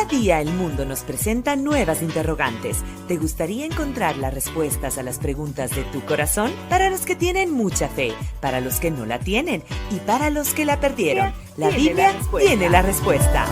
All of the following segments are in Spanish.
Cada día el mundo nos presenta nuevas interrogantes. ¿Te gustaría encontrar las respuestas a las preguntas de tu corazón? Para los que tienen mucha fe, para los que no la tienen y para los que la perdieron, la Biblia tiene la respuesta.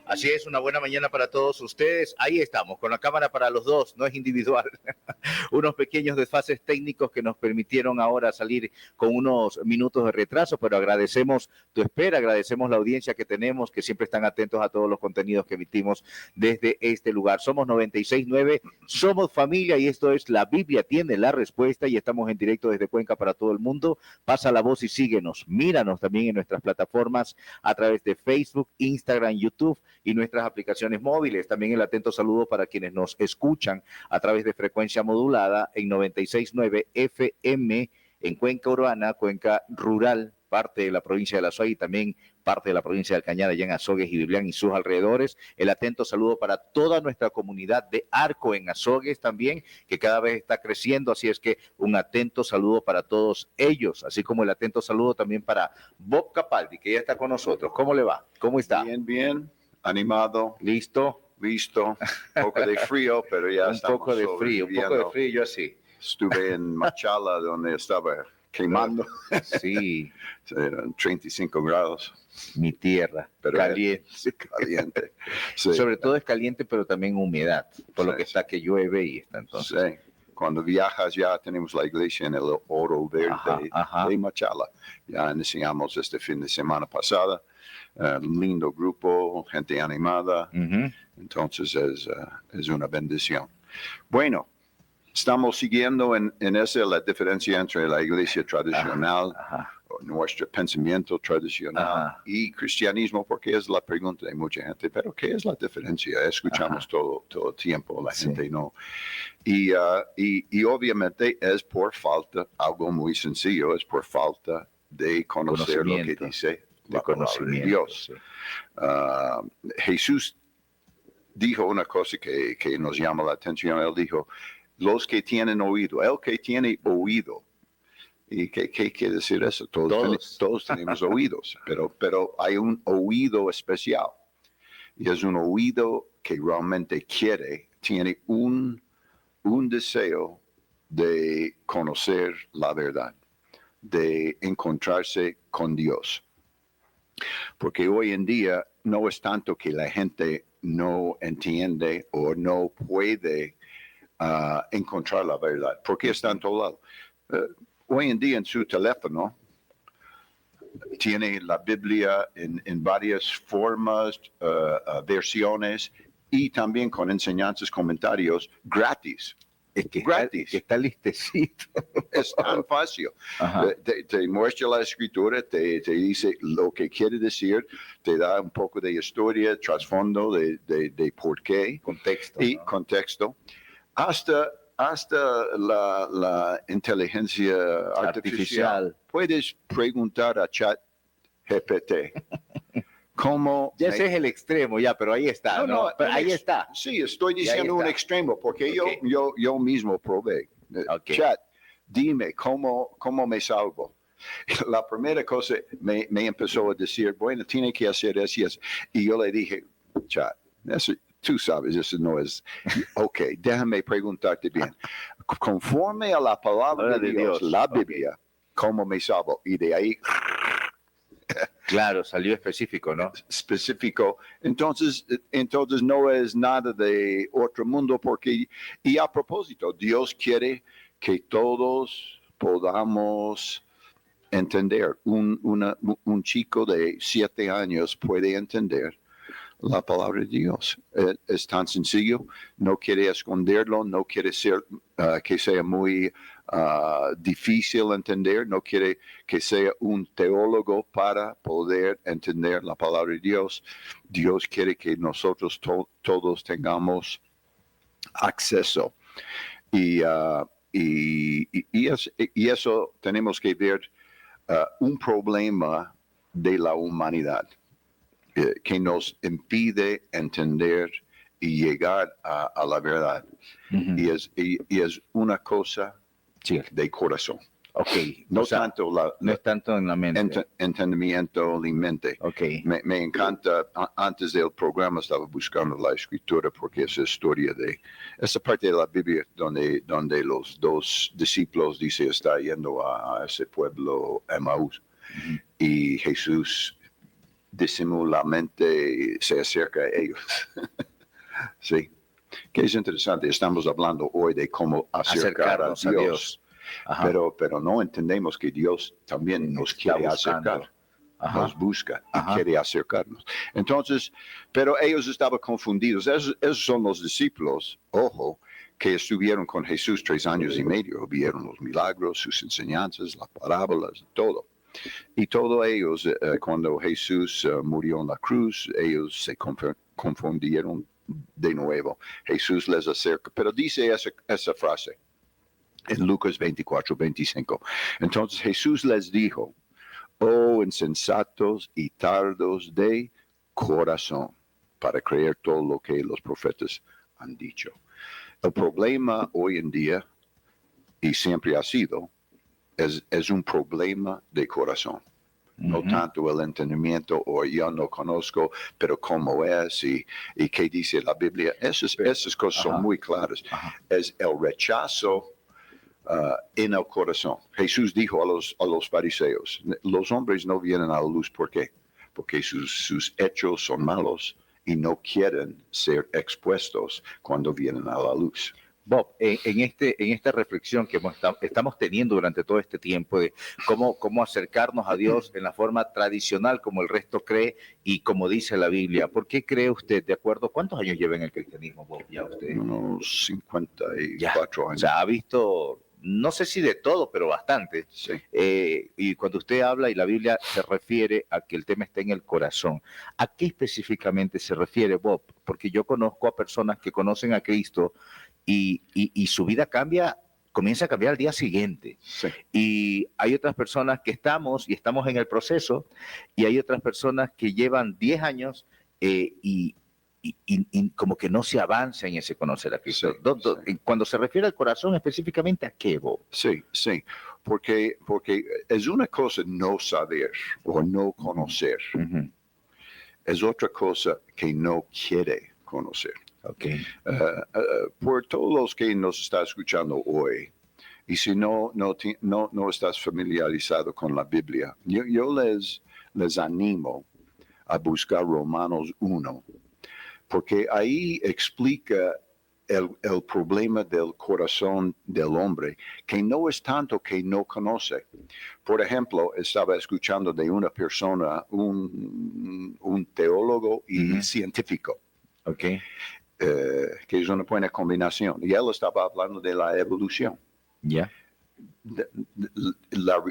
Así es, una buena mañana para todos ustedes. Ahí estamos, con la cámara para los dos, no es individual. Unos pequeños desfases técnicos que nos permitieron ahora salir con unos minutos de retraso, pero agradecemos tu espera, agradecemos la audiencia que tenemos, que siempre están atentos a todos los contenidos que emitimos desde este lugar. Somos 96.9, somos familia y esto es La Biblia tiene la respuesta y estamos en directo desde Cuenca para todo el mundo. Pasa la voz y síguenos, míranos también en nuestras plataformas a través de Facebook, Instagram, YouTube y nuestras aplicaciones móviles. También el atento saludo para quienes nos escuchan a través de frecuencia modulada en 96.9 FM en Cuenca Urbana, Cuenca Rural, parte de la provincia de La Suay y también parte de la provincia del Cañar, allá en Azogues y Biblián y sus alrededores. El atento saludo para toda nuestra comunidad de Arco en Azogues también, que cada vez está creciendo, así es que un atento saludo para todos ellos, así como el atento saludo también para Bob Capaldi, que ya está con nosotros. ¿Cómo le va? ¿Cómo está? Bien, bien. Animado, listo, un poco de frío, pero ya un poco de frío, yo así. Estuve en Machala, donde estaba quemando. Sí. Eran 35 grados. Mi tierra, pero caliente. Sí. Sobre todo es caliente, pero también humedad, por lo que está que llueve y está entonces. Sí. Cuando viajas ya tenemos la iglesia en el Oro Verde de Machala. Ya iniciamos este fin de semana pasada. Lindo grupo, gente animada. Entonces es una bendición. Bueno, estamos siguiendo en esa la diferencia entre la iglesia tradicional, nuestro pensamiento tradicional y cristianismo, porque es la pregunta de mucha gente, pero ¿qué es la diferencia? Escuchamos todo el tiempo, la gente no. Y obviamente es por falta, algo muy sencillo, es por falta de conocer lo que dice la palabra de Dios. Sí. Jesús dijo una cosa que nos llama la atención. Él dijo, los que tienen oído, el que tiene oído. ¿Y qué quiere decir eso? Todos tenemos oídos, pero hay un oído especial. Y es un oído que realmente tiene un deseo de conocer la verdad, de encontrarse con Dios. Porque hoy en día no es tanto que la gente no entiende o no puede encontrar la verdad, porque está en todo lado. Hoy en día en su teléfono tiene la Biblia en varias formas, versiones y también con enseñanzas, comentarios gratis. Es que gratis. Está listecito. Es tan fácil. Te muestra la escritura, te dice lo que quiere decir, te da un poco de historia, trasfondo de por qué. Contexto. Y contexto. Hasta la inteligencia artificial. Puedes preguntar a ChatGPT. ¿Cómo? Ya ese es el extremo, ya, pero ahí está, ¿no? Pero ahí está. Sí, estoy diciendo un extremo, porque yo mismo probé. Chat, dime, ¿cómo me salvo? La primera cosa me empezó a decir, bueno, tiene que hacer eso y eso. Y yo le dije, Chat, tú sabes, eso no es. Ok, déjame preguntarte bien. Conforme a la palabra de Dios, la Biblia, ¿cómo me salvo? Y de ahí... Claro, salió específico, ¿no? Específico. Entonces no es nada de otro mundo, porque, y a propósito, Dios quiere que todos podamos entender. Un chico de 7 años puede entender la palabra de Dios. Es tan sencillo, no quiere esconderlo, no quiere ser que sea muy difícil entender, no quiere que sea un teólogo para poder entender la palabra de Dios. Dios quiere que nosotros todos tengamos acceso. Y eso tenemos que ver un problema de la humanidad que nos impide entender y llegar a la verdad. Y es una cosa de corazón. Okay. No es tanto en la mente. Entendimiento ni mente. Okay. Me encanta, antes del programa estaba buscando la escritura porque esa historia de, esa parte de la Biblia donde los dos discípulos dice está yendo a ese pueblo Emaús y Jesús disimuladamente se acerca a ellos. Sí, que es interesante. Estamos hablando hoy de cómo acercarnos a Dios. Pero no entendemos que Dios también nos quiere acercar, nos busca y quiere acercarnos. Entonces, pero ellos estaban confundidos. Esos son los discípulos, ojo, que estuvieron con Jesús 3 años y medio, vieron los milagros, sus enseñanzas, las parábolas, todo. Y todos ellos, cuando Jesús murió en la cruz, ellos se confundieron de nuevo. Jesús les acerca, pero dice esa frase en Lucas 24:25. Entonces Jesús les dijo, oh insensatos y tardos de corazón, para creer todo lo que los profetas han dicho. El problema hoy en día, y siempre ha sido, es un problema de corazón. No tanto el entendimiento o yo no conozco, pero cómo es y qué dice la Biblia. Esas cosas son muy claras. Es el rechazo en el corazón. Jesús dijo a los fariseos, los hombres no vienen a la luz. ¿Por qué? Porque sus hechos son malos y no quieren ser expuestos cuando vienen a la luz. Bob, en esta reflexión que estamos teniendo durante todo este tiempo de cómo acercarnos a Dios en la forma tradicional como el resto cree y como dice la Biblia, ¿por qué cree usted, de acuerdo, cuántos años lleva en el cristianismo, Bob, ya usted? Unos 54 años. O sea, ha visto, no sé si de todo, pero bastante. Sí. Y cuando usted habla y la Biblia se refiere a que el tema está en el corazón, ¿a qué específicamente se refiere, Bob? Porque yo conozco a personas que conocen a Cristo y su vida comienza a cambiar al día siguiente. Sí. Y hay otras personas que estamos en el proceso, y hay otras personas que llevan 10 años y como que no se avanza en ese conocer a Cristo. Sí. Cuando se refiere al corazón, específicamente, ¿a qué, Bob? Sí, porque es una cosa no saber o no conocer. Es otra cosa que no quiere conocer. Okay. Por todos los que nos están escuchando hoy, y si no estás familiarizado con la Biblia, yo les animo a buscar Romanos 1, porque ahí explica el problema del corazón del hombre, que no es tanto que no conoce. Por ejemplo, estaba escuchando de una persona, un teólogo y científico. Okay. Que es una buena combinación. Y él estaba hablando de la evolución. Ya. La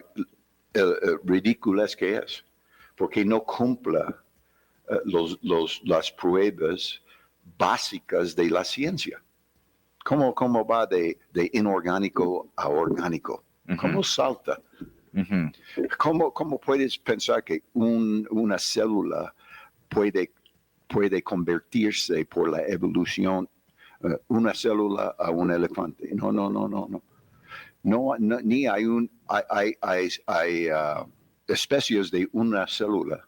ridiculez que es, porque no cumple las pruebas básicas de la ciencia. ¿Cómo va de inorgánico a orgánico? ¿Cómo salta? ¿Cómo puedes pensar que una célula puede convertirse por la evolución una célula a un elefante? No. No, ni hay especies de una célula,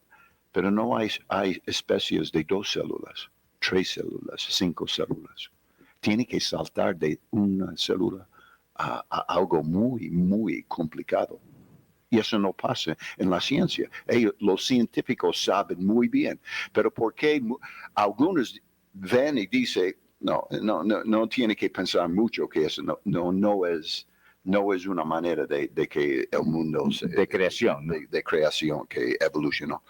pero no hay especies de 2 células, 3 células, 5 células. Tiene que saltar de una célula a algo muy, muy complicado. Y eso no pasa en la ciencia. Los científicos saben muy bien. Pero ¿por qué algunos ven y dicen, no tiene que pensar mucho, que eso no es una manera de que el mundo de creación, de creación que evolucionó?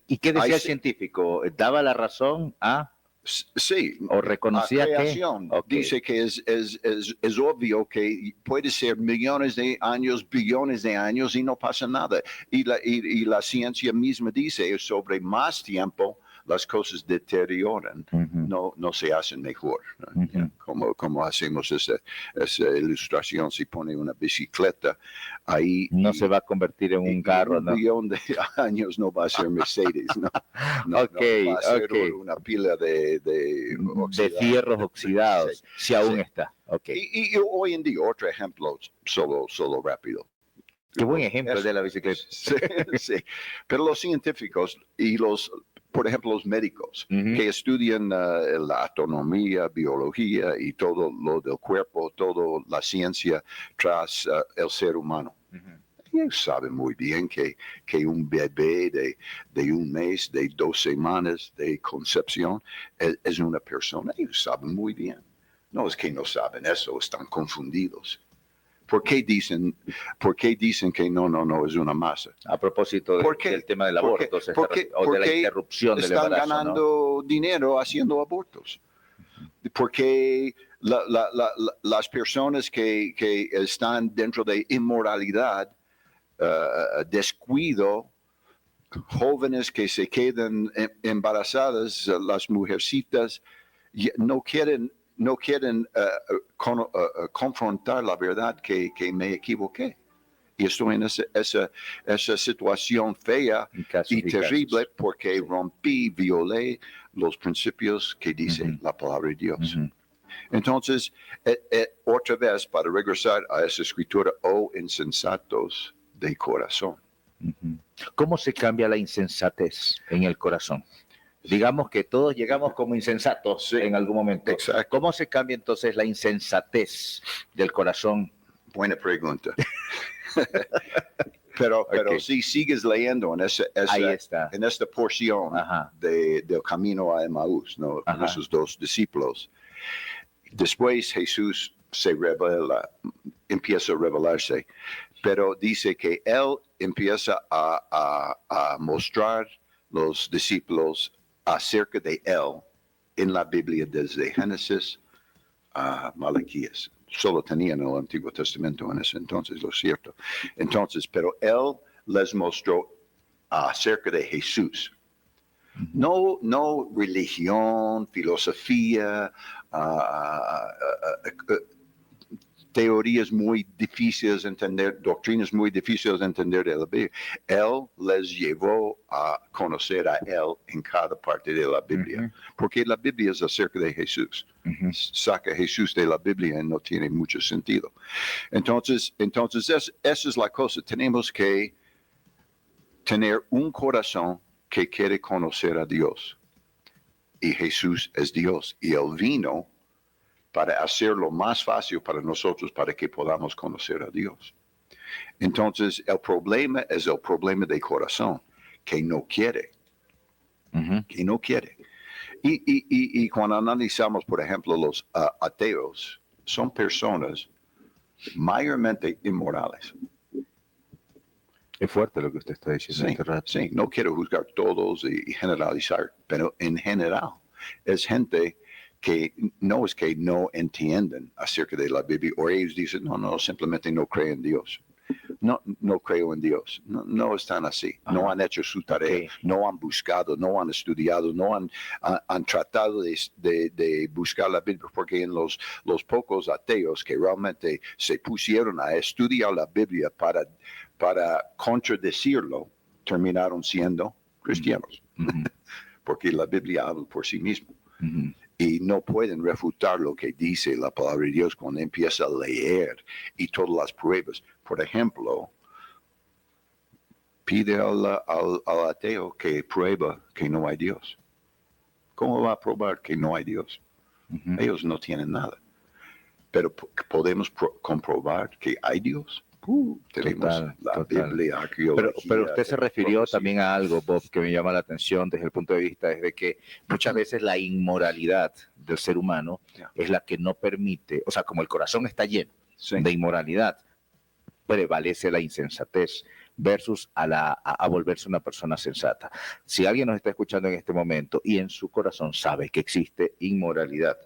¿Y qué decía el científico? ¿Daba la razón a...? Sí, o reconocía la creación dice que es obvio que puede ser millones de años, billones de años y no pasa nada. Y la ciencia misma dice sobre más tiempo, las cosas deterioran, no se hacen mejor. Como hacemos esa ilustración, si pone una bicicleta ahí. No se va a convertir en un carro, ¿no? Un millón de años no va a ser Mercedes, ¿no? No va a ser una pila de fierros oxidados, si aún está. Y hoy en día, otro ejemplo, solo rápido. Qué buen ejemplo de la bicicleta. Sí. Pero los científicos y por ejemplo, los médicos que estudian la anatomía, biología y todo lo del cuerpo, toda la ciencia tras el ser humano. Ellos saben muy bien que un bebé de un mes, de 2 semanas de concepción, es una persona. Ellos saben muy bien. No es que no saben eso, están confundidos. ¿Por qué dicen que no es una masa? A propósito del tema del aborto o de la interrupción del embarazo. Están ganando dinero haciendo abortos. Porque las personas que están dentro de inmoralidad, descuido, jóvenes que se quedan embarazadas, las mujercitas, no quieren confrontar la verdad que me equivoqué. Y estoy en esa situación fea y terrible porque violé los principios que dice la palabra de Dios. Entonces, otra vez, para regresar a esa escritura, insensatos de corazón. ¿Cómo se cambia la insensatez en el corazón? Digamos que todos llegamos como insensatos en algún momento. Exacto. ¿Cómo se cambia entonces la insensatez del corazón? Buena pregunta. pero si sigues leyendo en esta porción del camino a Emaús, ¿no? Con esos 2 discípulos, después Jesús se revela, empieza a revelarse, pero dice que él empieza a mostrar los discípulos acerca de él en la Biblia desde Génesis a Malaquías. Solo tenían el Antiguo Testamento en ese entonces, lo cierto. Entonces, pero él les mostró acerca de Jesús. No religión, filosofía, teorías muy difíciles de entender, doctrinas muy difíciles de entender de la Biblia. Él les llevó a conocer a él en cada parte de la Biblia, porque la Biblia es acerca de Jesús. Saca a Jesús de la Biblia y no tiene mucho sentido. Entonces esa es la cosa. Tenemos que tener un corazón que quiere conocer a Dios. Y Jesús es Dios. Y Él vino para hacerlo más fácil para nosotros, para que podamos conocer a Dios. Entonces, el problema es el problema de corazón, que no quiere. Que no quiere. Y cuando analizamos, por ejemplo, los ateos, son personas mayormente inmorales. Es fuerte lo que usted está diciendo. Sí, no quiero juzgar todos y generalizar, pero en general es gente que no es que no entienden acerca de la Biblia, o ellos dicen, no, simplemente no creen en Dios. No creo en Dios. No están así. No han hecho su tarea. No han buscado, no han estudiado, no han tratado de buscar la Biblia, porque en los pocos ateos que realmente se pusieron a estudiar la Biblia para contradecirlo, terminaron siendo cristianos. Porque la Biblia habla por sí misma. Y no pueden refutar lo que dice la palabra de Dios cuando empieza a leer y todas las pruebas. Por ejemplo, pide al ateo que prueba que no hay Dios. ¿Cómo va a probar que no hay Dios? Ellos no tienen nada. Pero podemos comprobar que hay Dios. Tenemos la Biblia, arqueología. Pero usted se refirió también a algo, Bob, que me llama la atención desde el punto de vista de que muchas veces la inmoralidad del ser humano es la que no permite, o sea, como el corazón está lleno de inmoralidad, prevalece la insensatez versus a volverse una persona sensata. Si alguien nos está escuchando en este momento y en su corazón sabe que existe inmoralidad,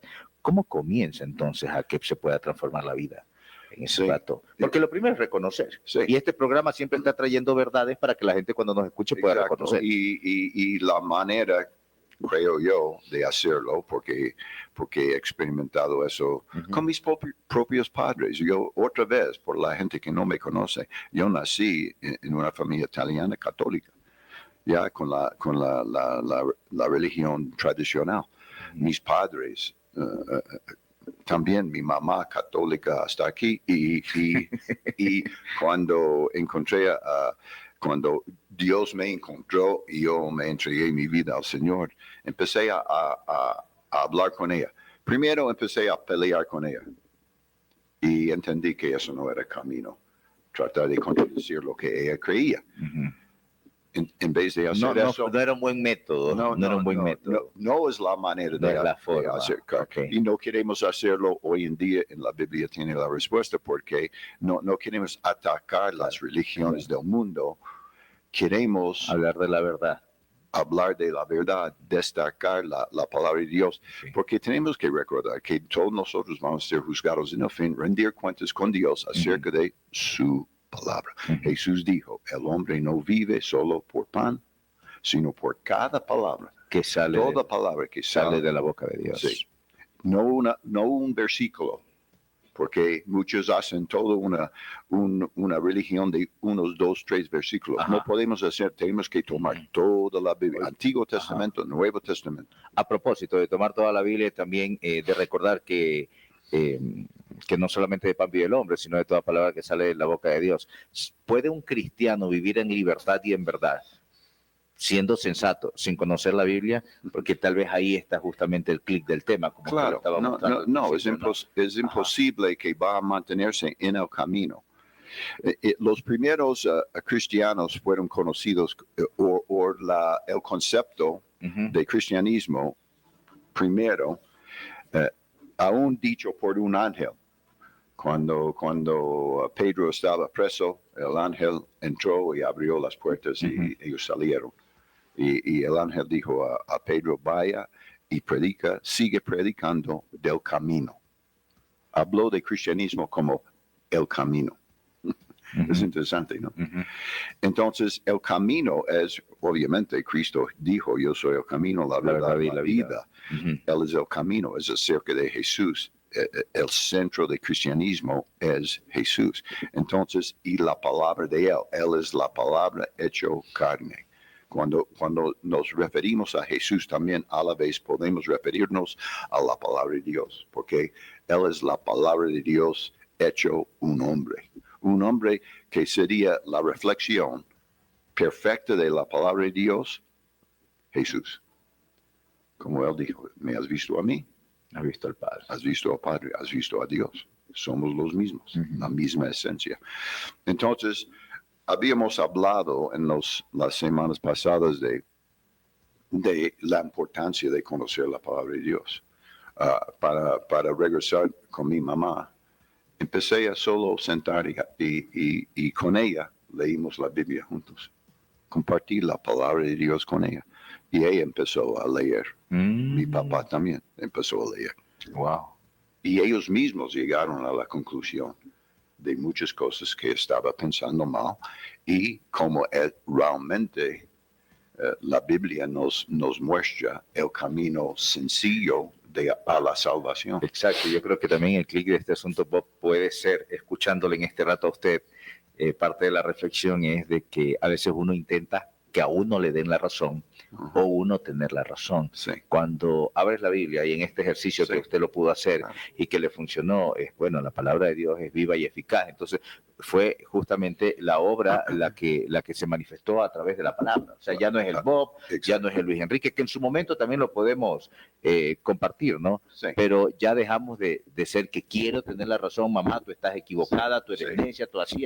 ¿cómo comienza entonces a que se pueda transformar la vida en ese rato? Porque lo primero es reconocer. Y este programa siempre está trayendo verdades para que la gente cuando nos escuche pueda reconocer. Y la manera creo yo, de hacerlo, porque he experimentado eso con mis propios padres. Yo, otra vez, por la gente que no me conoce, yo nací en una familia italiana católica, ya con la religión tradicional. Mis padres, también mi mamá católica hasta aquí, y cuando cuando Dios me encontró y yo me entregué mi vida al Señor, empecé a hablar con ella. Primero empecé a pelear con ella y entendí que eso no era el camino, tratar de contradecir lo que ella creía. En vez de hacer eso... No era un buen método. No era un buen método. No es la manera de acercar. Okay. Y no queremos hacerlo hoy en día. En la Biblia tiene la respuesta, porque no queremos atacar las religiones del mundo. Queremos hablar de la verdad. Hablar de la verdad, destacar la palabra de Dios, porque tenemos que recordar que todos nosotros vamos a ser juzgados en el fin, rendir cuentas con Dios acerca de su palabra. Jesús dijo, el hombre no vive solo por pan, sino por cada palabra que sale, palabra que sale de la boca de Dios. Sí. No un versículo, porque muchos hacen toda una religión de unos 2, 3 versículos. No podemos hacer, tenemos que tomar toda la Biblia, Antiguo Testamento, Nuevo Testamento. A propósito de tomar toda la Biblia, también de recordar que no solamente de pan vive el hombre, sino de toda palabra que sale de la boca de Dios. ¿Puede un cristiano vivir en libertad y en verdad, siendo sensato, sin conocer la Biblia? Porque tal vez ahí está justamente el clic del tema. Como claro, es imposible que va a mantenerse en el camino. Los primeros cristianos fueron conocidos, el concepto de cristianismo, primero, aún dicho por un ángel. Cuando Pedro estaba preso, el ángel entró y abrió las puertas y ellos salieron. Y el ángel dijo a Pedro, vaya y sigue predicando del camino. Habló de cristianismo como el camino. Es interesante, ¿no? Entonces, el camino es, obviamente, Cristo dijo, yo soy el camino, la verdad y la vida. Él es el camino, es acerca de Jesús. El centro del cristianismo es Jesús. Entonces, y la palabra de Él es la palabra hecho carne. Cuando nos referimos a Jesús, también a la vez podemos referirnos a la palabra de Dios, porque Él es la palabra de Dios hecho un hombre. Un hombre que sería la reflexión perfecta de la palabra de Dios, Jesús. Como Él dijo, ¿me has visto a mí? Has visto al Padre. Has visto al Padre, has visto a Dios. Somos los mismos, la misma esencia. Entonces, habíamos hablado en las semanas pasadas de la importancia de conocer la palabra de Dios. Para regresar con mi mamá, empecé a solo sentar y con ella leímos la Biblia juntos. Compartí la palabra de Dios con ella. Y ella empezó a leer. Mi papá también empezó a leer. Wow. Y ellos mismos llegaron a la conclusión de muchas cosas que estaba pensando mal, y como realmente la Biblia nos muestra el camino sencillo a la salvación. Exacto, yo creo que también el clic de este asunto, Bob, puede ser, escuchándole en este rato a usted, parte de la reflexión es de que a veces uno intenta que a uno le den la razón o uno tener la razón. Sí. Cuando abres la Biblia y en este ejercicio que usted lo pudo hacer y que le funcionó, es bueno, la palabra de Dios es viva y eficaz. Entonces fue justamente la obra la que se manifestó a través de la palabra. O sea, ya no es el Bob, ya no es el Luis Enrique, que en su momento también lo podemos compartir, ¿no? Sí. Pero ya dejamos de ser que quiero tener la razón, mamá, tú estás equivocada, tú eres necia, tú así,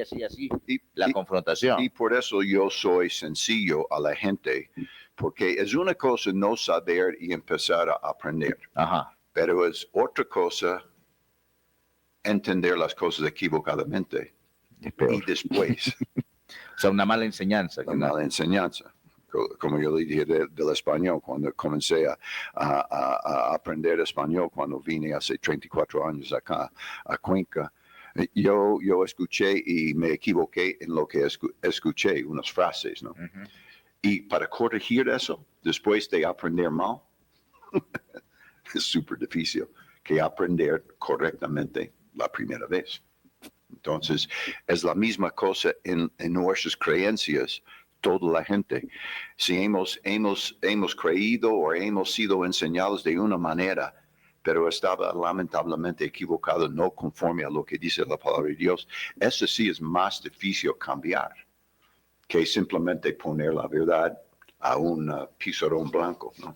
la confrontación. Y por eso yo soy sencillo a la gente, porque es una cosa no saber y empezar a aprender. Pero es otra cosa entender las cosas equivocadamente y después. O sea, una mala enseñanza. Mala enseñanza. Como yo le dije del español, cuando comencé a aprender español, cuando vine hace 34 años acá a Cuenca, yo escuché y me equivoqué en lo que escuché, unas frases, ¿no? Y para corregir eso, después de aprender mal, Es súper difícil que aprender correctamente la primera vez. Entonces, es la misma cosa en nuestras creencias, toda la gente. Si hemos creído o hemos sido enseñados de una manera, pero estaba lamentablemente equivocado, no conforme a lo que dice la palabra de Dios, eso sí es más difícil cambiar que simplemente poner la verdad a un pizarrón blanco, ¿no?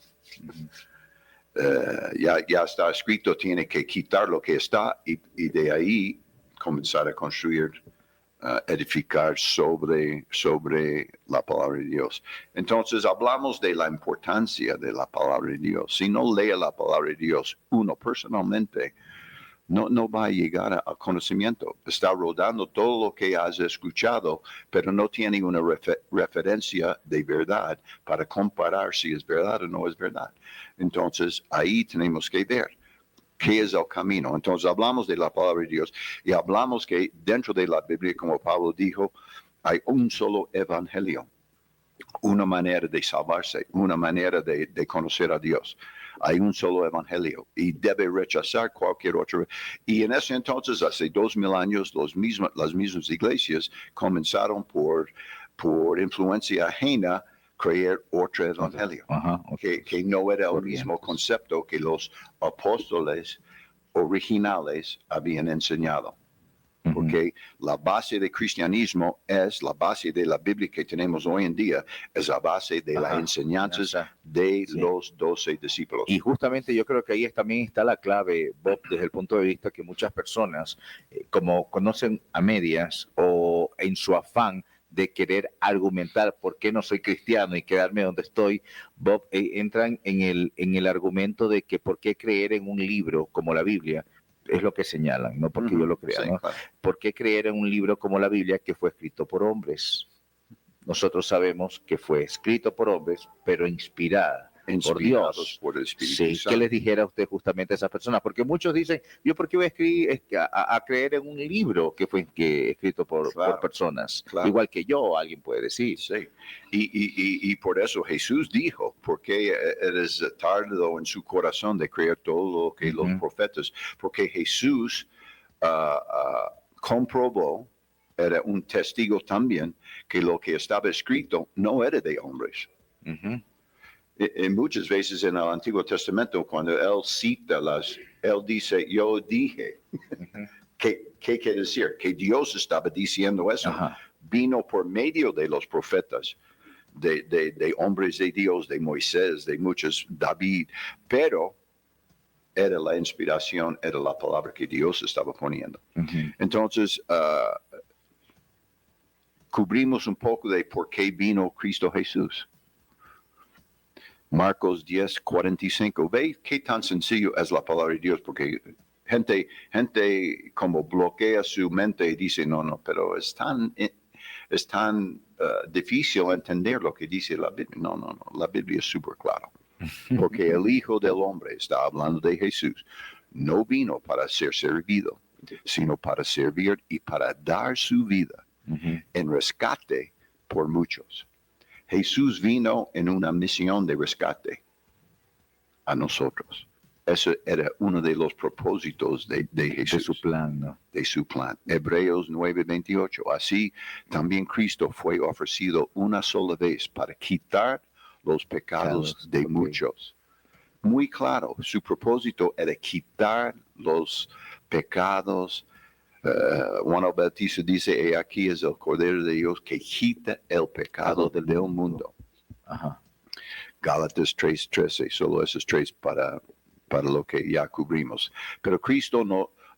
Ya está escrito, tiene que quitar lo que está y de ahí comenzar a construir, edificar sobre la palabra de Dios. Entonces hablamos de la importancia de la palabra de Dios. Si no lee la palabra de Dios, uno personalmente no va a llegar a conocimiento. Está rodando todo lo que has escuchado, pero no tiene una referencia de verdad para comparar si es verdad o no es verdad. Entonces, ahí tenemos que ver qué es el camino. Entonces, hablamos de la palabra de Dios y hablamos que dentro de la Biblia, como Pablo dijo, hay un solo evangelio, una manera de salvarse, una manera de conocer a Dios. Hay un solo evangelio y debe rechazar cualquier otro. Y en ese entonces, hace 2000 años, las mismas iglesias comenzaron por influencia ajena creer otro evangelio, que no era el mismo concepto que los apóstoles originales habían enseñado. Porque la base del cristianismo es la base de la Biblia que tenemos hoy en día, es la base de las enseñanzas de los 12 discípulos. Y justamente yo creo que ahí también está la clave, Bob, desde el punto de vista que muchas personas, como conocen a medias o en su afán de querer argumentar por qué no soy cristiano y quedarme donde estoy, Bob, entran en el argumento de que por qué creer en un libro como la Biblia. Es lo que señalan, no porque yo lo crea, sí, ¿no? Claro. ¿Por qué creer en un libro como la Biblia que fue escrito por hombres? Nosotros sabemos que fue escrito por hombres, pero inspirada por Dios. Por el Espíritu Sí, Santo. ¿qué les dijera a usted justamente a esas personas? Porque muchos dicen, ¿yo por qué voy a escribir, a creer en un libro que fue escrito por personas? Claro. Igual que yo, alguien puede decir. Sí, y por eso Jesús dijo, porque eres tardo en su corazón de creer todo lo que los profetas, porque Jesús comprobó, era un testigo también, que lo que estaba escrito no era de hombres. Y muchas veces en el Antiguo Testamento, cuando él cita él dice, yo dije. ¿Qué quiere decir? Que Dios estaba diciendo eso. Vino por medio de los profetas, de hombres de Dios, de Moisés, de muchos, David, pero era la inspiración, era la palabra que Dios estaba poniendo. Entonces, cubrimos un poco de por qué vino Cristo Jesús. Marcos 10:45. Ve qué tan sencillo es la palabra de Dios, porque gente como bloquea su mente y dice, no, pero es tan difícil entender lo que dice la Biblia. No, la Biblia es súper clara. Porque el Hijo del Hombre, está hablando de Jesús, no vino para ser servido, sino para servir y para dar su vida en rescate por muchos. Jesús vino en una misión de rescate a nosotros. Ese era uno de los propósitos de Jesús. De su plan, ¿no? De su plan. Hebreos 9:28. Así también Cristo fue ofrecido una sola vez para quitar los pecados de muchos. Muy claro, su propósito era quitar los pecados. Juan el Bautista dice, aquí es el Cordero de Dios que quita el pecado del mundo. Gálatas 3:13, solo esos tres para lo que ya cubrimos. Pero Cristo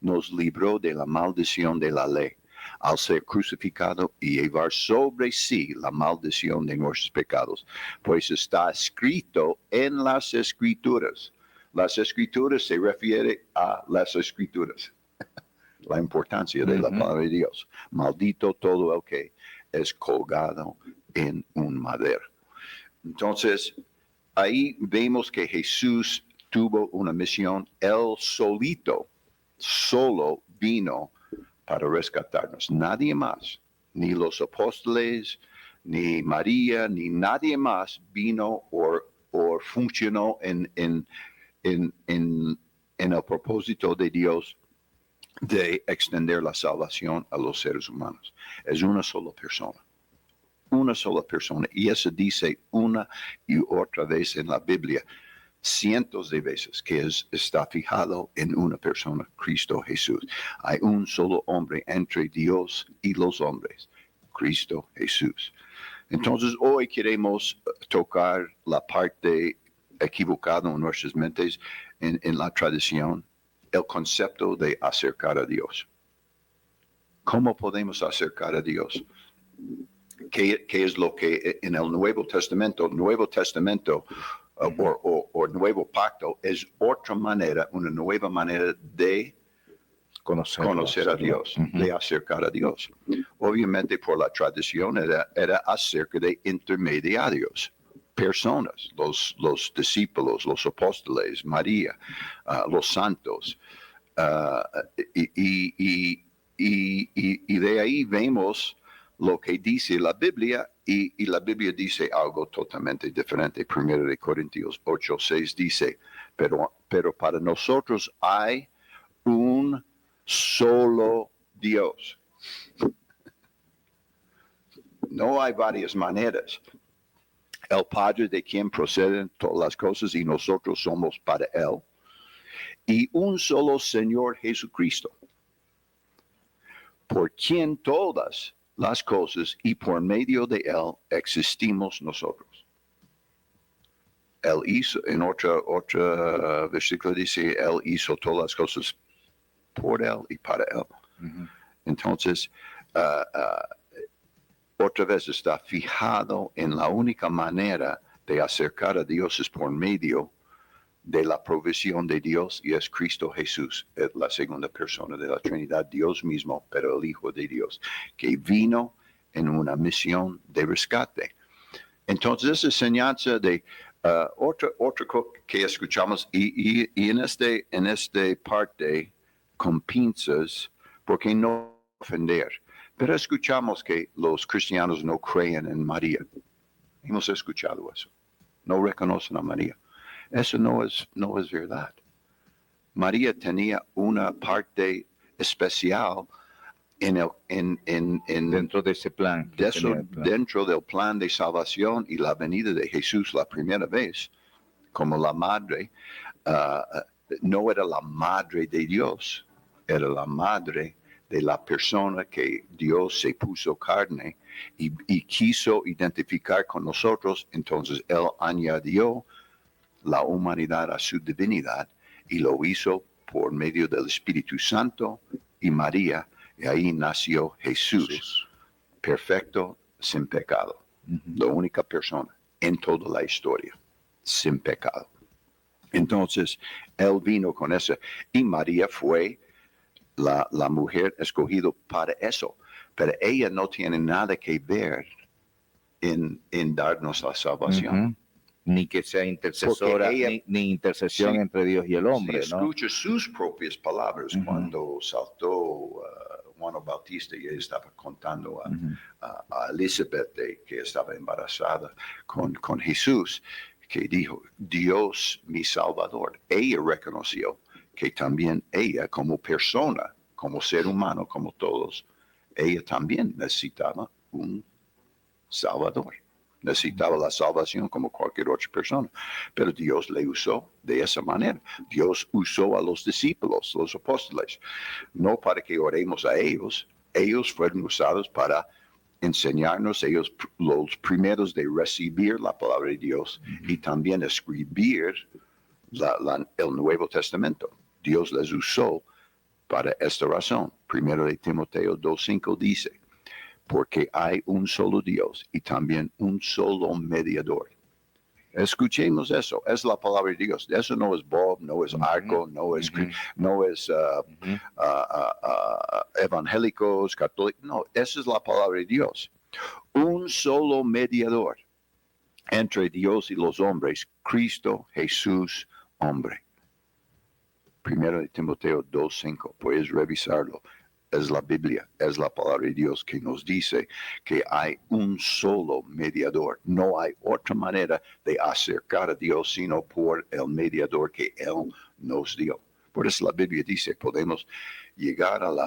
nos libró de la maldición de la ley al ser crucificado y llevar sobre sí la maldición de nuestros pecados. Pues está escrito en las Escrituras. Las Escrituras se refiere a las Escrituras. La importancia de la palabra de Dios. Maldito todo el que es colgado en un madero. Entonces, ahí vemos que Jesús tuvo una misión. Él solo vino para rescatarnos. Nadie más, ni los apóstoles, ni María, ni nadie más vino o o funcionó en el propósito de Dios de extender la salvación a los seres humanos. Es una sola persona. Y eso dice una y otra vez en la Biblia, cientos de veces, que está fijado en una persona, Cristo Jesús. Hay un solo hombre entre Dios y los hombres, Cristo Jesús. Entonces hoy queremos tocar la parte equivocada en nuestras mentes, en la tradición, el concepto de acercar a Dios. ¿Cómo podemos acercar a Dios? ¿Qué es lo que en el Nuevo Testamento o Nuevo Pacto es otra manera, una nueva manera de conocer a Dios, de acercar a Dios? Obviamente por la tradición era acerca de intermediarios, personas, los discípulos, los apóstoles, María, los santos, y de ahí vemos lo que dice la Biblia, y la Biblia dice algo totalmente diferente. 1 Corintios 8:6 dice, pero para nosotros hay un solo Dios. No hay varias maneras. El Padre de quien proceden todas las cosas y nosotros somos para Él. Y un solo Señor Jesucristo, por quien todas las cosas y por medio de Él existimos nosotros. Él hizo, en otro versículo dice, Él hizo todas las cosas por Él y para Él. Entonces, otra vez está fijado en la única manera de acercar a Dios es por medio de la provisión de Dios, y es Cristo Jesús, es la segunda persona de la Trinidad, Dios mismo, pero el Hijo de Dios, que vino en una misión de rescate. Entonces, esa enseñanza de otra cosa que escuchamos, y en este parte con pinzas, porque no ofender, pero escuchamos que los cristianos no creen en María. Hemos escuchado eso. No reconocen a María. Eso no es verdad. María tenía una parte especial dentro de ese plan. Dentro del plan de salvación y la venida de Jesús la primera vez, como la madre, no era la madre de Dios, era la madre de la persona que Dios se puso carne y quiso identificar con nosotros. Entonces Él añadió la humanidad a su divinidad y lo hizo por medio del Espíritu Santo y María, y ahí nació Jesús, perfecto, sin pecado, la única persona en toda la historia, sin pecado. Entonces, Él vino con eso, y María fue la mujer escogida para eso, pero ella no tiene nada que ver en darnos la salvación. Ni que sea intercesora, ella, ni intercesión entre Dios y el hombre. Si escucha sus propias palabras, cuando saltó Juan el Bautista y ella estaba contando a Elizabeth que estaba embarazada con Jesús, que dijo, Dios mi Salvador. Ella reconoció que también ella como persona, como ser humano, como todos, ella también necesitaba un Salvador. Necesitaba la salvación como cualquier otra persona, pero Dios le usó de esa manera. Dios usó a los discípulos, los apóstoles, no para que oremos a ellos. Ellos fueron usados para enseñarnos, ellos los primeros de recibir la palabra de Dios y también escribir el Nuevo Testamento. Dios les usó para esta razón. 1 Timoteo 2:5 dice, porque hay un solo Dios y también un solo mediador. Escuchemos eso, es la palabra de Dios. Eso no es Bob, no es Arco, no es evangélicos, católicos. No, esa es la palabra de Dios. Un solo mediador entre Dios y los hombres, Cristo Jesús, hombre. 1 Timoteo 2:5, puedes revisarlo. es la Biblia, es la palabra de Dios que nos dice que hay un solo mediador. No hay otra manera de acercar a Dios sino por el mediador que Él nos dio. Por eso la Biblia dice, podemos llegar al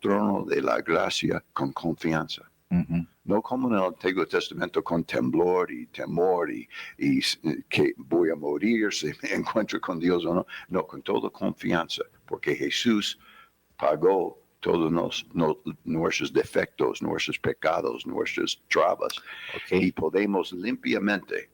trono de la gracia con confianza. Uh-huh. No como en el Antiguo Testamento con temblor y temor y que voy a morir si me encuentro con Dios o no. No, con toda confianza, porque Jesús pagó todos nuestros defectos, nuestros pecados, nuestras trabas. Okay. Y podemos limpiamente,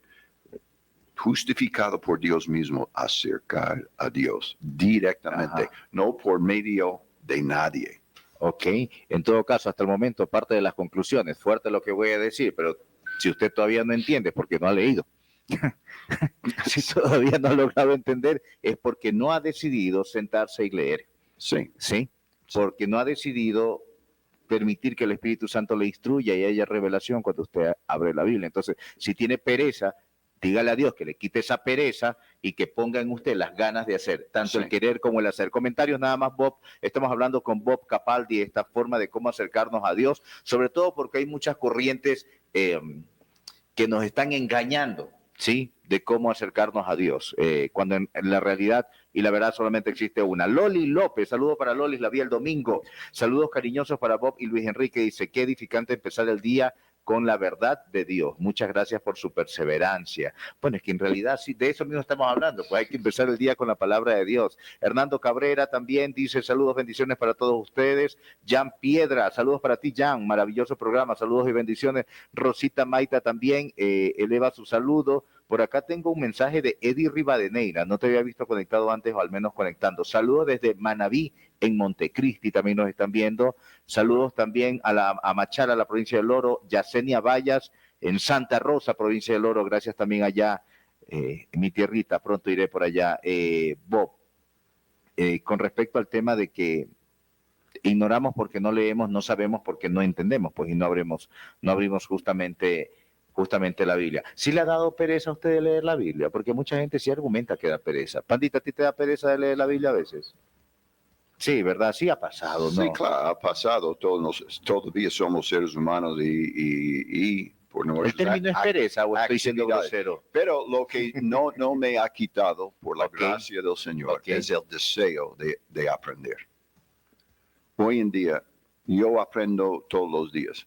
justificado por Dios mismo, acercar a Dios directamente, no por medio de nadie. Ok, en todo caso, hasta el momento, parte de las conclusiones, fuerte lo que voy a decir, pero si usted todavía no entiende, porque no ha leído. Si todavía no ha logrado entender, es porque no ha decidido sentarse y leer. Sí. ¿Sí? Porque no ha decidido permitir que el Espíritu Santo le instruya y haya revelación cuando usted abre la Biblia. Entonces, si tiene pereza, dígale a Dios que le quite esa pereza y que ponga en usted las ganas de hacer, tanto el querer como el hacer. Comentarios nada más, Bob. Estamos hablando con Bob Capaldi, esta forma de cómo acercarnos a Dios, sobre todo porque hay muchas corrientes que nos están engañando, ¿sí? De cómo acercarnos a Dios, cuando en la realidad y la verdad solamente existe una. Loli López, saludos para Loli, la vi el domingo. Saludos cariñosos para Bob y Luis Enrique, dice, qué edificante empezar el día con la verdad de Dios. Muchas gracias por su perseverancia. Bueno, es que en realidad sí, de eso mismo estamos hablando, pues hay que empezar el día con la palabra de Dios. Hernando Cabrera también dice, saludos, bendiciones para todos ustedes. Jan Piedra, saludos para ti, Jan, maravilloso programa, saludos y bendiciones. Rosita Maita también eleva su saludo. Por acá tengo un mensaje de Eddie Rivadeneira, no te había visto conectado antes o al menos conectando. Saludos desde Manabí, en Montecristi, también nos están viendo. Saludos también a Machala, la provincia del Oro, Yacenia Vallas, en Santa Rosa, provincia del Oro, gracias también allá, en mi tierrita, pronto iré por allá. Bob, con respecto al tema de que ignoramos porque no leemos, no sabemos porque no entendemos, pues y no abrimos justamente la Biblia. ¿Sí le ha dado pereza a usted de leer la Biblia? Porque mucha gente sí argumenta que da pereza. Pandita, ¿a ti te da pereza de leer la Biblia a veces? Sí, ¿verdad? Sí ha pasado, ¿no? Sí, claro, ha pasado. Todavía somos seres humanos y por nuestras ¿el término es pereza o estoy siendo grosero? Pero lo que no me ha quitado, por la gracia del Señor, es el deseo de aprender. Hoy en día, yo aprendo todos los días.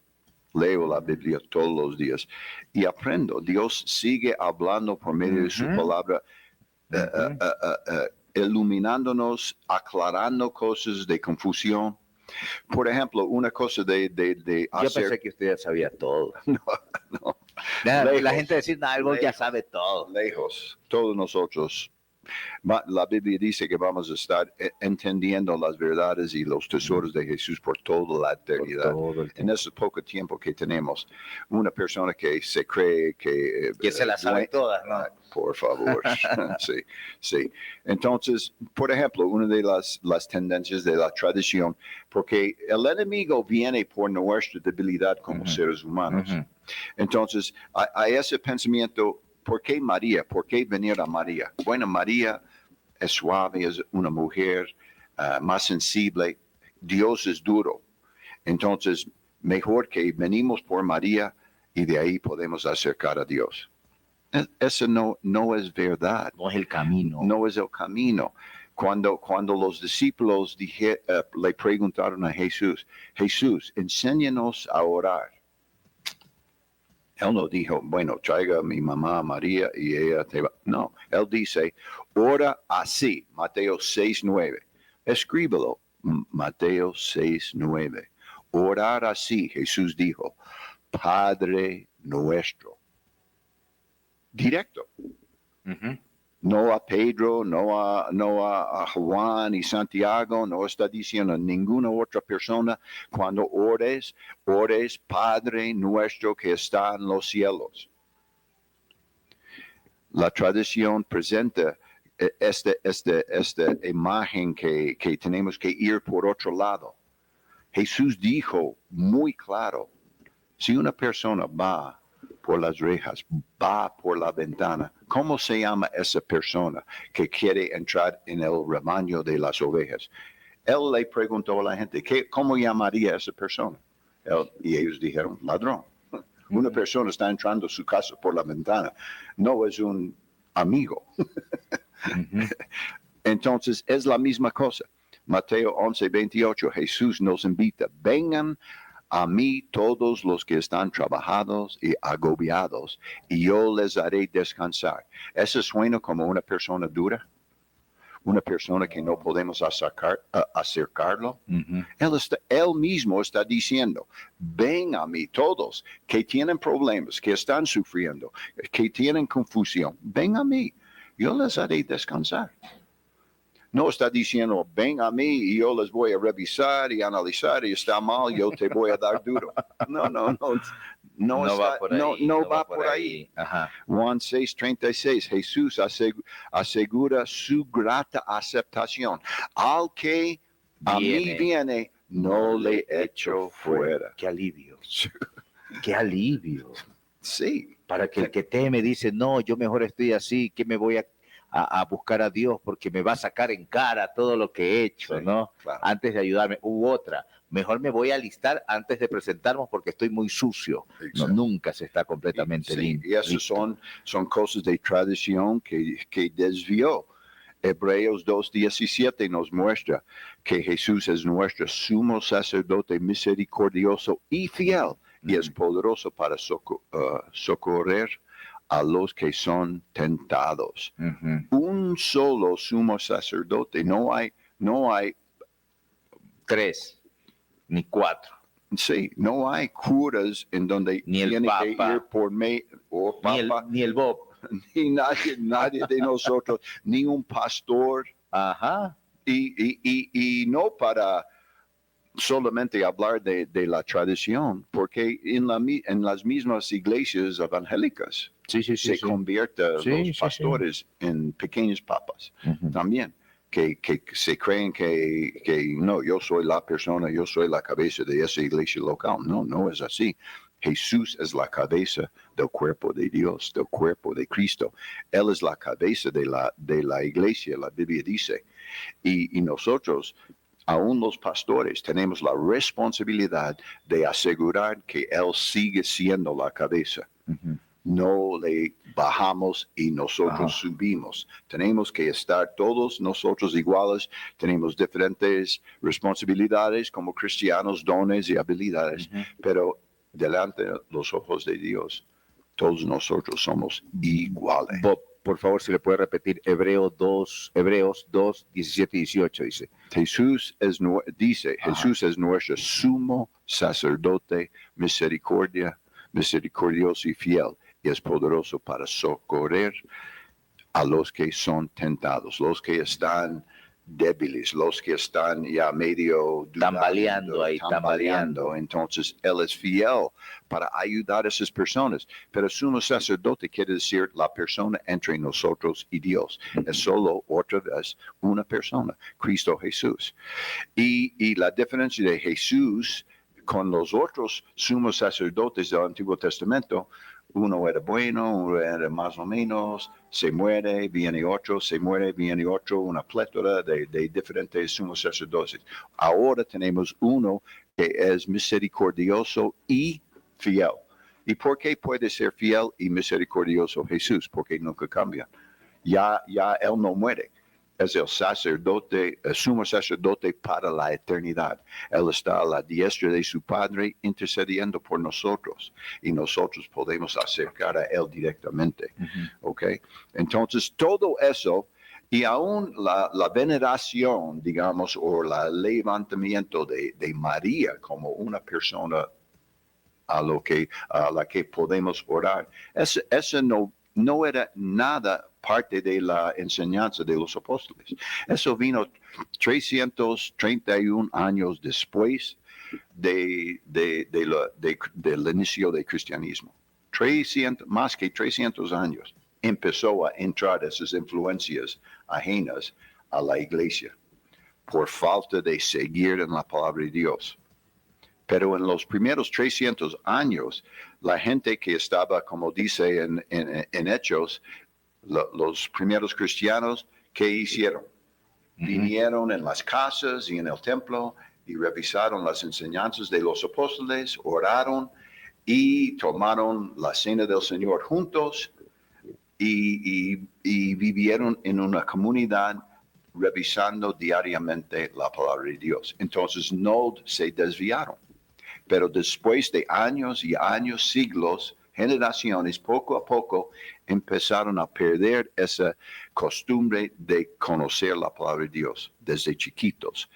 Leo la Biblia todos los días y aprendo. Dios sigue hablando por medio de su palabra, iluminándonos, aclarando cosas de confusión. Por ejemplo, una cosa de hacer... Yo pensé que usted ya sabía todo. No. La gente decir, algo ya sabe todo. Lejos. Todos nosotros. La Biblia dice que vamos a estar entendiendo las verdades y los tesoros de Jesús por toda la eternidad. En ese poco tiempo que tenemos, una persona que se cree que se la sabe todas, ¿no? Por favor, sí. Entonces, por ejemplo, una de las tendencias de la tradición, porque el enemigo viene por nuestra debilidad como seres humanos. Entonces, hay ese pensamiento. ¿Por qué María? ¿Por qué venir a María? Bueno, María es suave, es una mujer más sensible. Dios es duro. Entonces, mejor que venimos por María y de ahí podemos acercar a Dios. Eso no es verdad. No es el camino. No es el camino. Cuando los discípulos le preguntaron a Jesús, enséñanos a orar. Él no dijo, bueno, traiga a mi mamá María y ella te va. No, él dice, ora así, Mateo 6:9. Escríbelo, Mateo 6:9. Orar así, Jesús dijo, Padre nuestro. Directo. No a Pedro, no a Juan y Santiago, no está diciendo a ninguna otra persona, cuando ores Padre nuestro que está en los cielos. La tradición presenta esta imagen que tenemos que ir por otro lado. Jesús dijo muy claro, si una persona va por las rejas, va por la ventana, ¿cómo se llama esa persona que quiere entrar en el rebaño de las ovejas? Él le preguntó a la gente, ¿cómo llamaría a esa persona? Y ellos dijeron, ladrón. Una persona está entrando a su casa por la ventana. No es un amigo. Entonces, es la misma cosa. Mateo 11:28, Jesús nos invita, vengan a mí todos los que están trabajados y agobiados, y yo les haré descansar. ¿Eso suena como una persona dura? Una persona que no podemos acercarlo. Él mismo está diciendo, ven a mí todos que tienen problemas, que están sufriendo, que tienen confusión. Ven a mí, yo les haré descansar. No está diciendo, ven a mí y yo les voy a revisar y analizar y está mal, yo te voy a dar duro. No va por ahí. Ajá. Juan 6:36, Jesús asegura su grata aceptación. Al que a mí viene, no le echo fuera. Qué alivio. Qué alivio. Sí. Para que el que teme dice, no, yo mejor estoy así, que me voy a buscar a Dios porque me va a sacar en cara todo lo que he hecho, sí, ¿no? Claro. Antes de ayudarme. Otra, mejor me voy a alistar antes de presentarnos porque estoy muy sucio. No, nunca se está completamente limpio. Y eso son cosas de tradición que desvió. Hebreos 2:17 nos muestra que Jesús es nuestro sumo sacerdote misericordioso y fiel, y es poderoso para socorrer a los que son tentados. Un solo sumo sacerdote, no hay 3 ni 4. Sí, no hay curas en donde ni el tiene Papa, que ir por o Papa, ni el Bob, ni nadie de nosotros, ni un pastor. Ajá. Y no para solamente hablar de la tradición, porque en las mismas iglesias evangélicas se convierten los pastores en pequeños papas también, que se creen que no, yo soy la persona, yo soy la cabeza de esa iglesia local. No es así. Jesús es la cabeza del cuerpo de Dios, del cuerpo de Cristo. Él es la cabeza de la iglesia, la Biblia dice. Y nosotros, aún los pastores, tenemos la responsabilidad de asegurar que Él sigue siendo la cabeza. No le bajamos y nosotros subimos. Tenemos que estar todos nosotros iguales. Tenemos diferentes responsabilidades como cristianos, dones y habilidades, pero delante de los ojos de Dios, todos nosotros somos iguales. Bob, por favor, si le puede repetir Hebreos 2, 17 y 18, dice. Jesús es nuestro sumo sacerdote, misericordioso y fiel, y es poderoso para socorrer a los que son tentados, los que están débiles, los que están ya medio tambaleando. Entonces, Él es fiel para ayudar a esas personas. Pero sumo sacerdote quiere decir la persona entre nosotros y Dios. Es solo otra vez una persona, Cristo Jesús. Y la diferencia de Jesús con los otros sumos sacerdotes del Antiguo Testamento, uno era bueno, uno era más o menos, se muere, viene otro, se muere, viene otro, una plétora de diferentes sumos sacerdotes. Ahora tenemos uno que es misericordioso y fiel. ¿Y por qué puede ser fiel y misericordioso Jesús? Porque nunca cambia. Ya Él no muere. Es el sacerdote, el sumo sacerdote para la eternidad. Él está a la diestra de su Padre intercediendo por nosotros y nosotros podemos acercar a Él directamente. ¿Okay? Entonces, todo eso y aún la veneración, digamos, o el levantamiento de María como una persona a la que podemos orar, eso no era nada parte de la enseñanza de los apóstoles. Eso vino 331 años después del inicio del cristianismo. Más que 300 años empezó a entrar esas influencias ajenas a la iglesia por falta de seguir en la palabra de Dios. Pero en los primeros 300 años, la gente que estaba, como dice en Hechos, los primeros cristianos, ¿qué hicieron? Vinieron en las casas y en el templo y revisaron las enseñanzas de los apóstoles, oraron y tomaron la cena del Señor juntos y vivieron en una comunidad revisando diariamente la palabra de Dios. Entonces no se desviaron. Pero después de años y años, siglos, generaciones, poco a poco empezaron a perder esa costumbre de conocer la palabra de Dios desde chiquitos.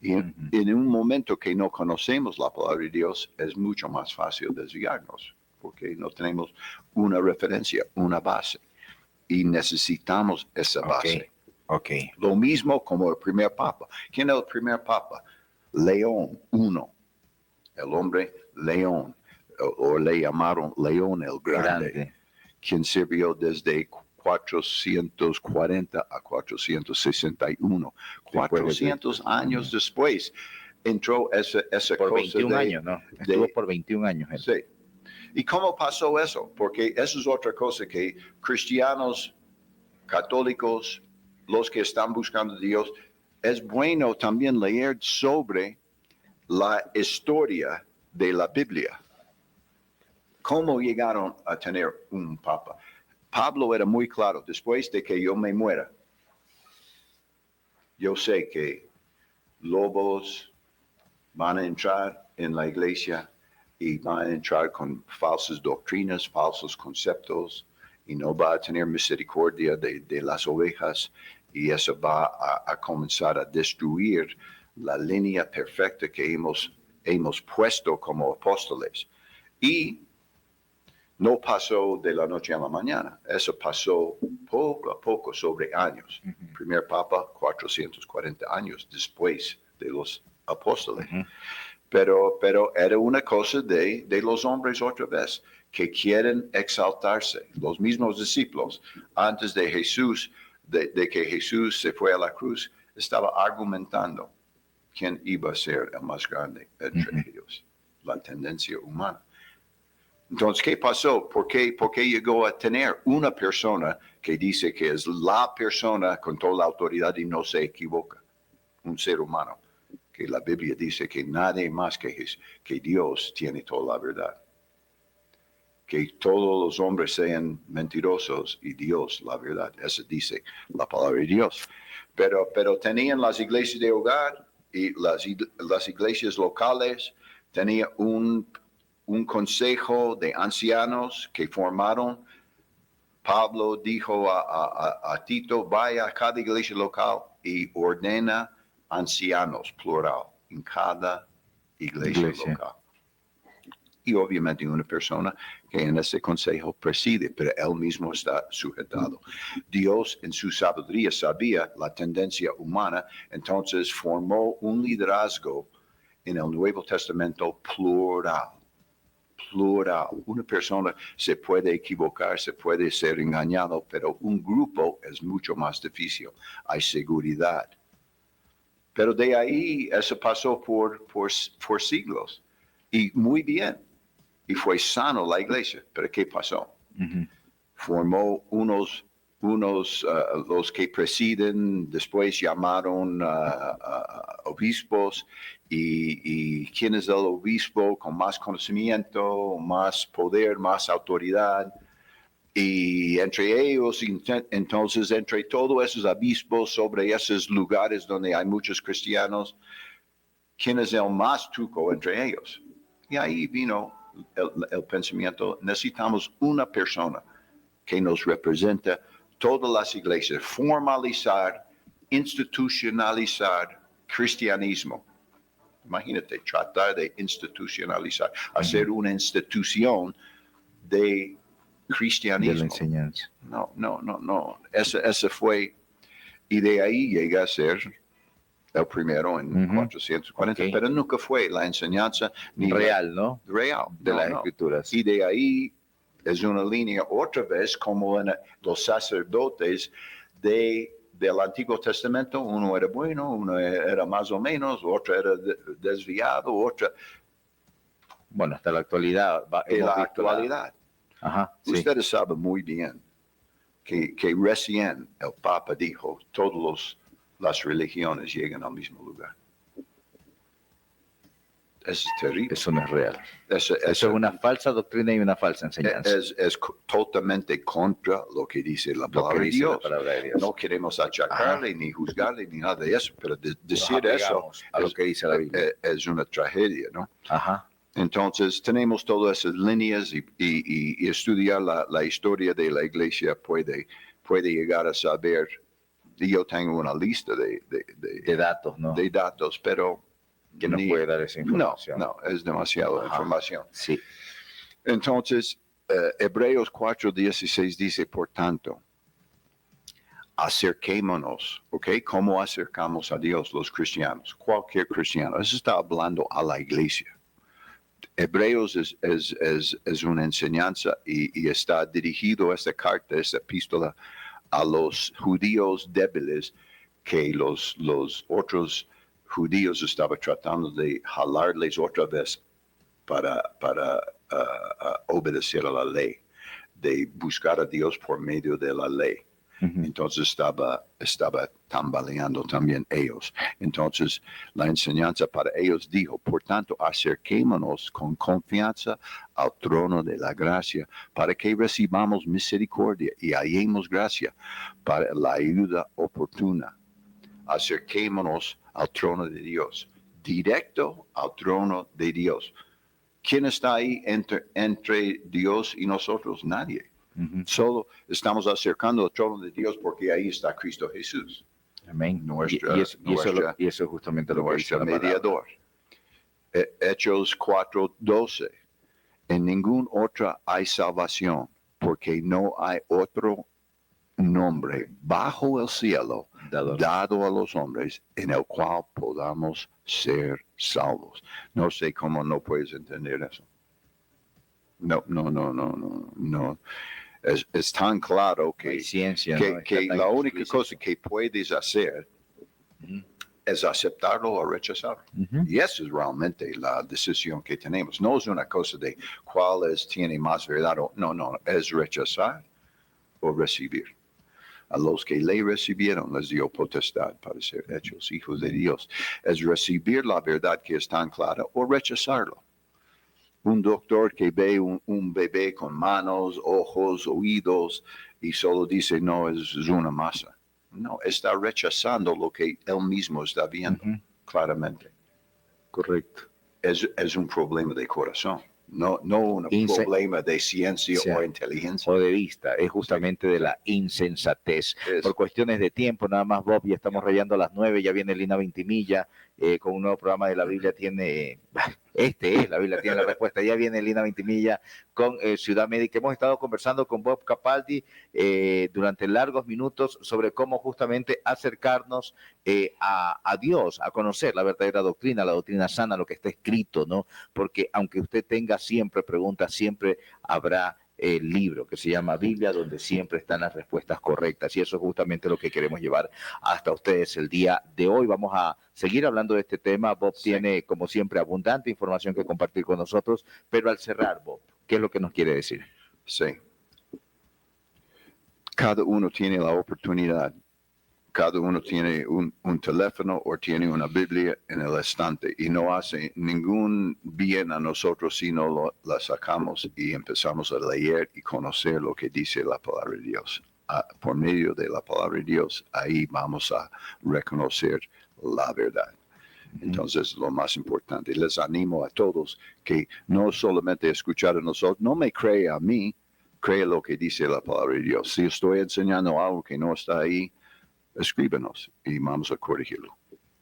Y en un momento que no conocemos la palabra de Dios, es mucho más fácil desviarnos, porque no tenemos una referencia, una base. Y necesitamos esa base. Okay. Lo mismo como el primer papa. ¿Quién es el primer papa? León I. El hombre León, o le llamaron León el Grande, quien sirvió desde 440 a 461. 400 años después entró esa por cosa 21 años, ¿no? Estuvo por 21 años. Sí. ¿Y cómo pasó eso? Porque eso es otra cosa que cristianos, católicos, los que están buscando a Dios, es bueno también leer sobre la historia de la Biblia. ¿Cómo llegaron a tener un papa? Pablo era muy claro, después de que yo me muera, yo sé que lobos van a entrar en la iglesia y van a entrar con falsas doctrinas, falsos conceptos, y no va a tener misericordia de las ovejas, y eso va a comenzar a destruir la línea perfecta que hemos puesto como apóstoles. Y no pasó de la noche a la mañana. Eso pasó poco a poco sobre años. Primer papa, 440 años después de los apóstoles. Pero era una cosa de los hombres otra vez, que quieren exaltarse. Los mismos discípulos, antes de Jesús, de que Jesús se fue a la cruz, estaba argumentando quién iba a ser el más grande entre ellos, la tendencia humana. Entonces, ¿qué pasó? ¿Por qué llegó a tener una persona que dice que es la persona con toda la autoridad y no se equivoca? Un ser humano, que la Biblia dice que nadie más que Dios tiene toda la verdad. Que todos los hombres sean mentirosos y Dios la verdad. Eso dice la palabra de Dios. Pero tenían las iglesias de hogar y las iglesias locales, tenía un consejo de ancianos que formaron. Pablo dijo a Tito, vaya a cada iglesia local y ordena ancianos, plural, en cada iglesia local. Y obviamente una persona que en ese consejo preside, pero él mismo está sujetado. Dios en su sabiduría sabía la tendencia humana, entonces formó un liderazgo en el Nuevo Testamento plural. Una persona se puede equivocar, se puede ser engañado, pero un grupo es mucho más difícil. Hay seguridad. Pero de ahí eso pasó por siglos. Y muy bien. Y fue sano la iglesia. Pero ¿qué pasó? Formó unos los que presiden, después llamaron obispos, y quién es el obispo con más conocimiento, más poder, más autoridad. Y entre ellos, entonces, entre todos esos obispos sobre esos lugares donde hay muchos cristianos, ¿quién es el más truco entre ellos? Y ahí vino el pensamiento, necesitamos una persona que nos representa todas las iglesias, formalizar, institucionalizar cristianismo. Imagínate, tratar de institucionalizar, hacer una institución de cristianismo. De la enseñanza. No. Ese fue, y de ahí llega a ser el primero en 440, pero nunca fue la enseñanza ni real, ¿no? Real. De las escrituras. Y de ahí es una línea otra vez como en los sacerdotes del Antiguo Testamento. Uno era bueno, uno era más o menos, otro era desviado, otra. Bueno, hasta la actualidad. Ajá, ustedes saben muy bien que recién el Papa dijo, todos las religiones llegan al mismo lugar. Eso es terrible. Eso no es real. Eso es una falsa doctrina y una falsa enseñanza. Es totalmente contra lo que dice la palabra de Dios. No queremos achacarle ni juzgarle ni nada de eso, pero decir eso a lo que dice la Biblia es una tragedia, ¿no? Ajá. Entonces tenemos todas esas líneas y estudiar la historia de la iglesia puede llegar a saber. Yo tengo una lista de datos, ¿no? De datos, pero que nos puede dar esa información. No, es demasiada información. Sí. Entonces, Hebreos 4:16 dice, por tanto, acerquémonos, ¿ok? ¿Cómo acercamos a Dios los cristianos? Cualquier cristiano. Eso está hablando a la iglesia. Hebreos es una enseñanza y está dirigido esta carta, esta epístola, a los judíos débiles que los otros judíos estaban tratando de jalarles otra vez para obedecer a la ley, de buscar a Dios por medio de la ley. Uh-huh. Entonces estaba tambaleando también ellos. Entonces la enseñanza para ellos dijo, por tanto, acerquémonos con confianza al trono de la gracia para que recibamos misericordia y hallemos gracia para la ayuda oportuna. Acerquémonos al trono de Dios, directo al trono de Dios. ¿Quién está ahí entre Dios y nosotros? Nadie. Uh-huh. Solo estamos acercando al trono de Dios porque ahí está Cristo Jesús. Amén. Y eso es justamente lo que dice la mediador. Hechos 4:12. En ningún otra hay salvación, porque no hay otro nombre bajo el cielo dado a los hombres en el cual podamos ser salvos. No sé cómo no puedes entender eso. No. Es tan claro que, ciencia, que la única cosa que puedes hacer es aceptarlo o rechazarlo. Uh-huh. Y esa es realmente la decisión que tenemos. No es una cosa de cuál tiene más verdad. No, es rechazar o recibir. A los que le recibieron les dio potestad para ser hechos hijos de Dios. Es recibir la verdad que es tan clara o rechazarlo. Un doctor que ve un bebé con manos, ojos, oídos y solo dice, no, es una masa. No, está rechazando lo que él mismo está viendo, uh-huh, claramente. Correcto. Es un problema de corazón. No un problema de ciencia o inteligencia. O de vista, es justamente de la insensatez. Por cuestiones de tiempo, nada más, Bob, ya estamos rayando a las 9, ya viene Lina Ventimilla, con un nuevo programa de La Biblia tiene... La Biblia tiene la respuesta. Ya viene Lina Ventimilla con Ciudad Médica. Hemos estado conversando con Bob Capaldi durante largos minutos sobre cómo justamente acercarnos a Dios, a conocer la verdadera doctrina, la doctrina sana, lo que está escrito, ¿no? Porque aunque usted tenga siempre preguntas, siempre habrá el libro que se llama Biblia, donde siempre están las respuestas correctas, y eso es justamente lo que queremos llevar hasta ustedes el día de hoy. Vamos a seguir hablando de este tema. Bob tiene, como siempre, abundante información que compartir con nosotros, pero al cerrar, Bob, ¿qué es lo que nos quiere decir? Sí. Cada uno tiene la oportunidad. Cada uno tiene un teléfono o tiene una Biblia en el estante y no hace ningún bien a nosotros si no la sacamos y empezamos a leer y conocer lo que dice la palabra de Dios. Por medio de la palabra de Dios, ahí vamos a reconocer la verdad. Entonces, lo más importante, les animo a todos que no solamente escuchar a nosotros, no me cree a mí, cree lo que dice la palabra de Dios. Si estoy enseñando algo que no está ahí, escríbenos y vamos a corregirlo.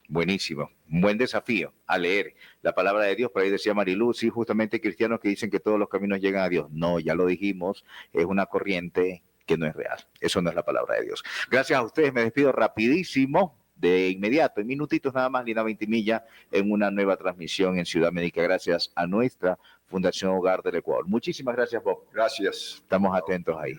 Buenísimo, un buen desafío a leer la palabra de Dios. Por ahí decía Marilú, sí, justamente cristianos que dicen que todos los caminos llegan a Dios. No, ya lo dijimos, es una corriente que no es real. Eso no es la palabra de Dios. Gracias a ustedes, me despido rapidísimo, de inmediato, en minutitos nada más, Lina Ventimilla, en una nueva transmisión en Ciudad Médica, gracias a nuestra Fundación Hogar del Ecuador. Muchísimas gracias, Bob. Gracias. Estamos atentos ahí.